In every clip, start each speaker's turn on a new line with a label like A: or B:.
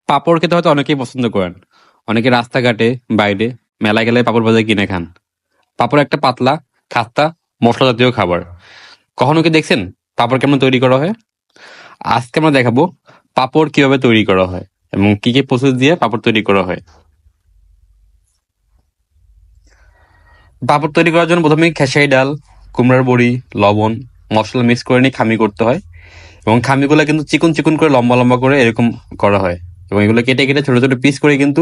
A: পাঁপড় খেতে হয়তো অনেকেই পছন্দ করেন। অনেকে রাস্তাঘাটে, বাইরে, মেলায় গেলে পাঁপড় ভাজা কিনে খান। পাঁপড় একটা পাতলা, খাস্তা, মশলা জাতীয় খাবার। কখনো কি দেখছেন পাঁপড় কেমন তৈরি করা হয়? আজকে আমরা দেখাবো পাঁপড় কিভাবে তৈরি করা হয় এবং কি কি প্রসেস দিয়ে পাঁপড় তৈরি করা হয়। পাঁপড় তৈরি করার জন্য প্রথমে খেসারি ডাল, কুমড়ার বড়ি, লবণ, মশলা মিক্স করে নিয়ে খামি করতে হয় এবং খামিগুলো কিন্তু চিকন চিকন করে লম্বা লম্বা করে এরকম করা হয় এবং এগুলো কেটে কেটে ছোট ছোট পিস করে কিন্তু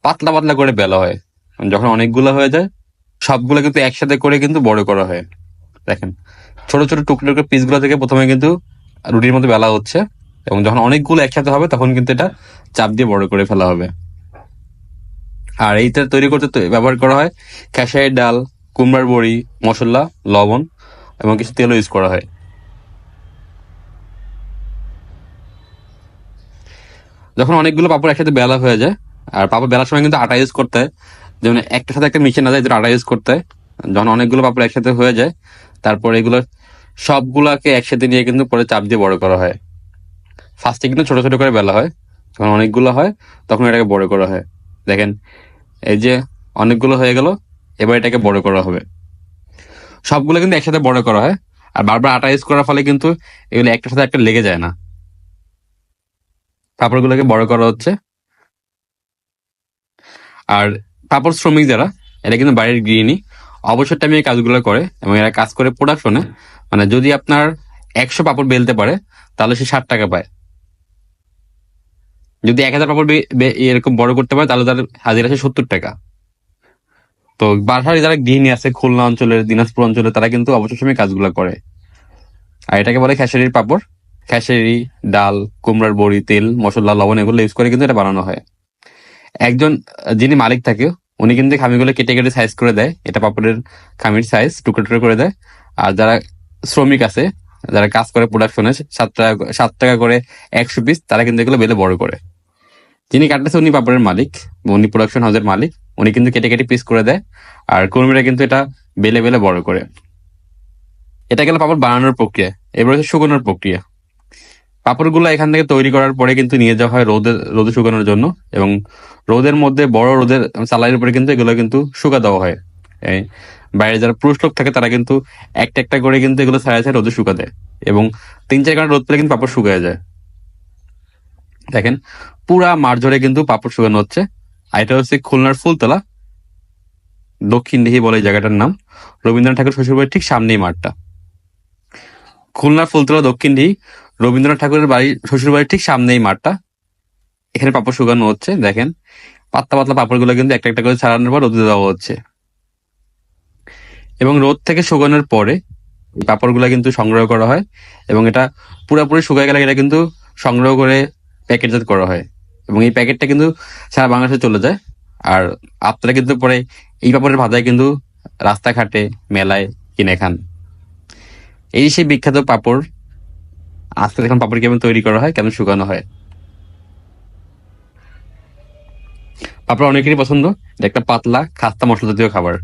A: পাতলা পাতলা করে বেলা হয়। যখন অনেকগুলো হয়ে যায় সবগুলো কিন্তু একসাথে করে কিন্তু বড় করা হয়। দেখেন, ছোট ছোট টুকরো টুকরো পিসগুলো থেকে প্রথমে কিন্তু রুটির মতো বেলা হচ্ছে এবং যখন অনেকগুলো একসাথে হবে তখন কিন্তু এটা চাপ দিয়ে বড় করে ফেলা হবে। আর এইটা তৈরি করতে ব্যবহার করা হয় খেসারির ডাল, কুমড়ার বড়ি, মশলা, লবণ এবং কিছু তেলও ইউজ করা হয়। যখন অনেকগুলো পাপড় একসাথে বেলা হয়ে যায়, আর পাপড় বেলার সময় কিন্তু আটা ইউজ করতে হয়, যেমন একটার সাথে একটা মিশে না যায়, আটা ইউজ করতে হয়। যখন অনেকগুলো পাপড় একসাথে হয়ে যায় তারপর এগুলো সবগুলাকে একসাথে নিয়ে কিন্তু পরে চাপ দিয়ে বড় করা হয়। ফার্স্টে কিন্তু ছোট ছোট করে বেলা হয়, যখন অনেকগুলো হয় তখন এটাকে বড় করা হয়। দেখেন, এই যে অনেকগুলো হয়ে গেল, এবার এটাকে বড় করা হবে। সবগুলো কিন্তু একসাথে বড় করা হয়, আর বারবার আটা ইউজ করার ফলে কিন্তু এগুলো একটার সাথে একটা লেগে যায় না। পাপড়গুলোকে বড় করা হচ্ছে। আর পাপড় শ্রমিক যারা, এরা কিন্তু বাড়ির গৃহিণী, অবসর টাইমে এই কাজগুলো করে এবং এরা কাজ করে প্রোডাকশনে। মানে যদি আপনার 100 পাপড় বেলতে পারে তাহলে সে 60 টাকা পায়। যদি 1000 পাপড় এরকম বড় করতে পারে তাহলে তার হাজিরা আছে 70 টাকা। তো বাসার যারা গৃহিণী আছে খুলনা অঞ্চলের, দিনাজপুর অঞ্চলে, তারা কিন্তু অবসর সময় কাজগুলো করে। আর এটাকে বলে খেসারির পাপড়। খেসারি ডাল, কুমড়ার বড়ি, তেল, মশলা, লবণ এগুলো ইউজ করে কিন্তু এটা বানানো হয়। একজন যিনি মালিক থাকে উনি কিন্তু খামিগুলো কেটে কেটে সাইজ করে দেয়, এটা পাপড়ের খামির সাইজ টুকরো টুকরো করে দেয়। আর যারা শ্রমিক আছে, যারা কাজ করে প্রোডাকশনে, 7 টাকা করে 100 পিস, তারা কিন্তু এগুলো বেলে বড় করে। যিনি কাটতেছে উনি পাপড়ের মালিক, উনি প্রোডাকশন হাউসের মালিক, উনি কিন্তু কেটে কেটে পিস করে দেয় আর কর্মীরা কিন্তু এটা বেলে বেলে বড় করে। এটা গেল পাপড় বানানোর প্রক্রিয়া। এবার হচ্ছে শুকানোর প্রক্রিয়া। পাপড়গুলো এখান থেকে তৈরি করার পরে কিন্তু নিয়ে যাওয়া হয় রোদে শুকানোর জন্য এবং রোদের মধ্যে বড় রোদের চালাইয়ের উপরে কিন্তু এগুলো কিন্তু শুকা দেওয়া হয়। এই বাইরে যারা পুরুষ লোক থাকে তারা কিন্তু একটা একটা করে কিন্তু এগুলো ছাড়া ছাড়া রোদে শুকা দেয় এবং 3-4 ঘন্টা রোদ পেলে কিন্তু পাপড় শুকায় যায়। দেখেন, পুরা মাঠ জুড়ে কিন্তু পাপড় শুকানো হচ্ছে। আর এটা হচ্ছে খুলনার ফুলতলা, দক্ষিণ দিঘি বলে এই জায়গাটার নাম। রবীন্দ্রনাথ ঠাকুর শ্বশুরবাড়ির ঠিক সামনেই মাঠটা। খুলনার ফুলতলা, দক্ষিণ দিঘি, রবীন্দ্রনাথ ঠাকুরের বাড়ি, শ্বশুরবাড়ির ঠিক সামনেই মাঠটা। এখানে পাপড় শুকানো হচ্ছে। দেখেন, পাতলা পাতলা পাপড়গুলো কিন্তু একটা একটা করে ছাড়ানোর পর রোদে দেওয়া হচ্ছে এবং রোদ থেকে শুকানোর পরে এই পাপড়গুলো কিন্তু সংগ্রহ করা হয় এবং এটা পুরোপুরি শুকায় গেলে এটা কিন্তু সংগ্রহ করে প্যাকেটজাত করা হয় এবং এই প্যাকেটটা কিন্তু সারা বাংলাদেশে চলে যায়। আর আপনারা কিন্তু পরে এই পাপড়ের ভাজায় কিন্তু রাস্তাঘাটে, মেলায় কিনে খান। এই সেই বিখ্যাত পাপড়। আজকে দেখুন পাপড় কেমন তৈরি করা হয়, কেমন শুকানো হয়। পাপড় অনেকেরই পছন্দ, এটা একটা পাতলা খাস্তা মশলা জাতীয় খাবার।